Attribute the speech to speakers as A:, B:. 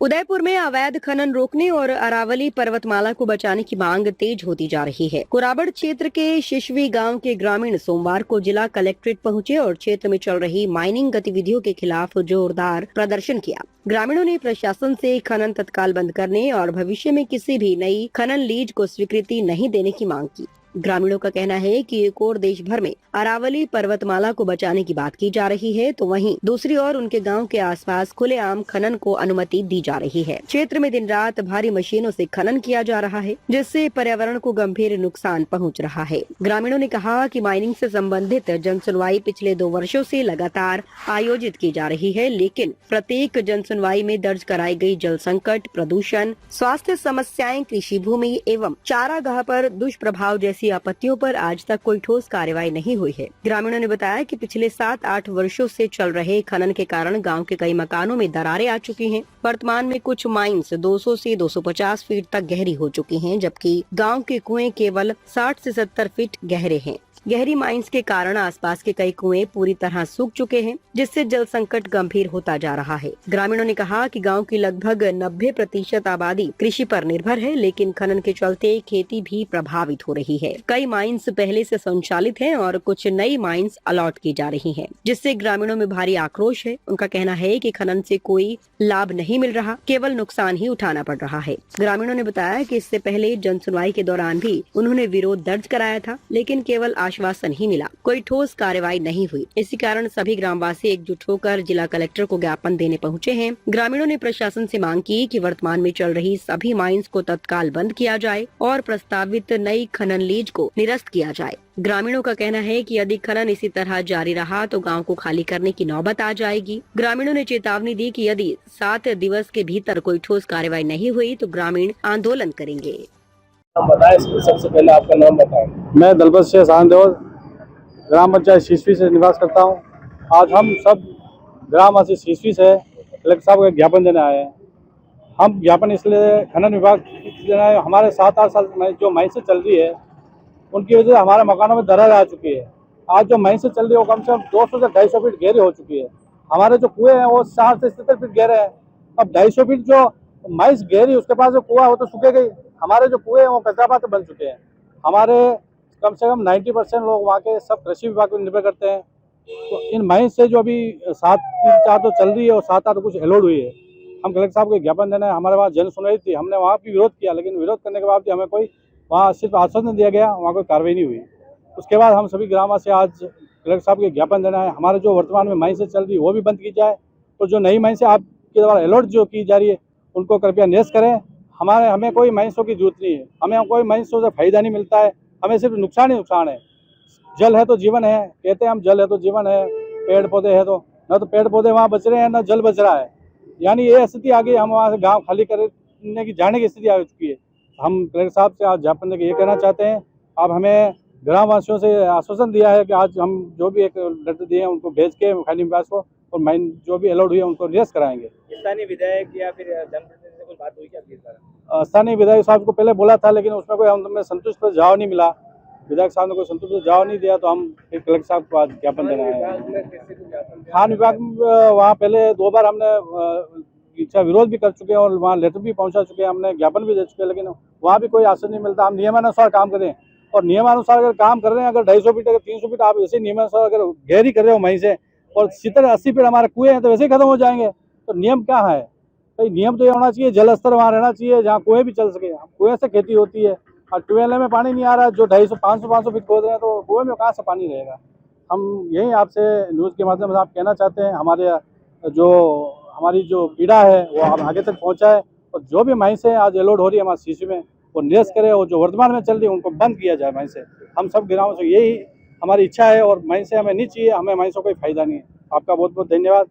A: उदयपुर में अवैध खनन रोकने और अरावली पर्वतमाला को बचाने की मांग तेज होती जा रही है। कुराबड़ क्षेत्र के शिशवी गांव के ग्रामीण सोमवार को जिला कलेक्ट्रेट पहुंचे और क्षेत्र में चल रही माइनिंग गतिविधियों के खिलाफ जोरदार प्रदर्शन किया। ग्रामीणों ने प्रशासन से खनन तत्काल बंद करने और भविष्य में किसी भी नई खनन लीज को स्वीकृति नहीं देने की मांग की। ग्रामीणों का कहना है कि एक और देश भर में अरावली पर्वतमाला को बचाने की बात की जा रही है, तो वहीं दूसरी ओर उनके गांव के आसपास खुलेआम खनन को अनुमति दी जा रही है। क्षेत्र में दिन रात भारी मशीनों से खनन किया जा रहा है, जिससे पर्यावरण को गंभीर नुकसान पहुंच रहा है। ग्रामीणों ने कहा कि माइनिंग से संबंधित जन सुनवाई पिछले 2 वर्षों से लगातार आयोजित की जा रही है, लेकिन प्रत्येक जन सुनवाई में दर्ज कराई गई जल संकट, प्रदूषण, स्वास्थ्य समस्याएं, कृषि भूमि एवं चारागाह पर दुष्प्रभाव जैसी आपत्तियों पर आज तक कोई ठोस कार्रवाई नहीं हुई है। ग्रामीणों ने बताया कि पिछले 7-8 वर्षों से चल रहे खनन के कारण गांव के कई मकानों में दरारें आ चुकी हैं। वर्तमान में कुछ माइंस 200 से 250 फीट तक गहरी हो चुकी हैं, जबकि गांव के कुएं केवल 60 से 70 फीट गहरे हैं। गहरी माइंस के कारण आसपास के कई कुएं पूरी तरह सूख चुके हैं, जिससे जल संकट गंभीर होता जा रहा है। ग्रामीणों ने कहा कि गांव की लगभग 90% आबादी कृषि पर निर्भर है, लेकिन खनन के चलते खेती भी प्रभावित हो रही है। कई माइंस पहले से संचालित हैं और कुछ नई माइंस अलॉट की जा रही हैं, जिससे ग्रामीणों में भारी आक्रोश है। उनका कहना है कि खनन से कोई लाभ नहीं मिल रहा, केवल नुकसान ही उठाना पड़ रहा है। ग्रामीणों ने बताया कि इससे पहले जन सुनवाई के दौरान भी उन्होंने विरोध दर्ज कराया था, लेकिन केवल आश्वासन ही मिला, कोई ठोस कार्रवाई नहीं हुई। इसी कारण सभी ग्रामवासी एकजुट होकर जिला कलेक्टर को ज्ञापन देने पहुंचे हैं। ग्रामीणों ने प्रशासन से मांग की कि वर्तमान में चल रही सभी माइंस को तत्काल बंद किया जाए और प्रस्तावित नई खनन लीज को निरस्त किया जाए। ग्रामीणों का कहना है कि यदि खनन इसी तरह जारी रहा तो गांव को खाली करने की नौबत आ जाएगी। ग्रामीणों ने चेतावनी दी कि यदि 7 दिवस के भीतर कोई ठोस कार्रवाई नहीं हुई तो ग्रामीण आंदोलन करेंगे।
B: बताएं, सबसे पहले आपका नाम बताएं।
C: मैं दलबत शेख सानदेव ग्राम पंचायत शिशवी से निवास करता हूं। आज हम सब ग्रामवासी शिशवी से कलेक्टर साहब को ज्ञापन देने आए हैं। हम ज्ञापन इसलिए खनन विभाग देना है, हमारे 7-8 साल में जो माइंस चल रही है उनकी वजह से हमारे मकानों में दरार आ चुकी है। आज जो माइंस चल रही है वो कम से कम 200 से 250 फीट गहरी हो चुकी है। हमारे जो कुएं हैं वो 60 से 70 फीट गहरे हैं। अब 250 फीट जो माइंस गहरी, उसके पास जो कुआ वो तो सूखे गई। हमारे जो कुएं हैं वो कचरापात्र बन चुके हैं। हमारे कम से कम 90% लोग वहाँ के सब कृषि विभाग पर निर्भर करते हैं। तो इन माइंस से जो अभी 7-3-4 तो चल रही है और 7-8 कुछ अलॉट हुई है। हम कलेक्टर साहब को ज्ञापन देना है। हमारे पास जन सुनवाई थी, हमने वहाँ भी विरोध किया, लेकिन विरोध करने के बाद भी हमें कोई वहाँ सिर्फ आश्वासन दिया गया, वहाँ कोई कार्रवाई नहीं हुई। उसके बाद हम सभी ग्रामवासी आज कलेक्टर साहब को ज्ञापन देना है। हमारे जो वर्तमान में माइंस चल रही है वो भी बंद की जाए, तो जो नई माइंस आपके द्वारा अलॉट जो की जा रही है उनको कृपया निरस्त करें। हमें कोई माइंसों की जरूरत नहीं है, हमें कोई माइंसों से फायदा नहीं मिलता है, हमें सिर्फ नुकसान ही नुकसान है। जल है तो जीवन है, कहते हैं हम, जल है तो जीवन है, पेड़ पौधे है तो न तो पेड़ पौधे वहाँ बच रहे हैं न जल बच रहा है। यानी ये स्थिति आ गई, हम वहाँ से गाँव खाली करने की जाने की स्थिति आ चुकी है। हम कलेक्टर साहब से आज ज्ञापन देकर ये कहना चाहते हैं, आप हमें ग्रामवासियों से आश्वासन दिया है कि आज हम जो भी एक लेटर दिए हैं उनको भेज के खनन विभाग को और माइन जो भी अलॉट हुई है उनको निरस्त कराएंगे।
B: स्थानीय विधायक या फिर जनप्रतिनिधि से कोई बात हुई क्या आपकी इस बारे?
C: स्थानीय विधायक साहब को पहले बोला था, लेकिन उसमें कोई हमें संतुष्ट पर जवाब नहीं मिला। विधायक साहब ने कोई संतुष्ट जवाब नहीं दिया, तो हम फिर कलेक्टर साहब को आज ज्ञापन देना है। खान विभाग वहाँ पहले 2 बार हमने इच्छा विरोध भी कर चुके हैं और वहाँ लेटर भी पहुँचा चुके हैं, हमने ज्ञापन भी दे चुके हैं, लेकिन वहाँ भी कोई आश्वासन नहीं मिलता। हम नियमानुसार काम करें और नियमानुसार अगर काम कर रहे हैं, अगर 250 फीट अगर 300 फीट आप ऐसे नियमानुसार अगर गहरी कर रहे हो वहीं से, और 70-80 फीट हमारे कुएं हैं तो वैसे ही खत्म हो जाएंगे। तो नियम क्या है भाई? नियम तो ये होना चाहिए, जल स्तर वहाँ रहना चाहिए जहाँ कुएं भी चल सके। कुएं से खेती होती है और ट्यूबवेल में पानी नहीं आ रहा है। जो 250-500 फीट खोद रहे हैं तो कुएं में कहाँ से पानी रहेगा? हम यही आपसे न्यूज़ के माध्यम से आप कहना चाहते हैं, हमारी जो पीड़ा है वो आप आगे तक पहुँचाए और जो भी माइंस है आज अलॉट हो रही है हमारे शिशु में वो निरस्त करें और जो वर्तमान में चल रही है उनको बंद किया जाए माइंस से। हम सब ग्रामों से यही हमारी इच्छा है और माइंस से हमें नहीं चाहिए, हमें माइंसों कोई फायदा नहीं है। आपका बहुत बहुत धन्यवाद।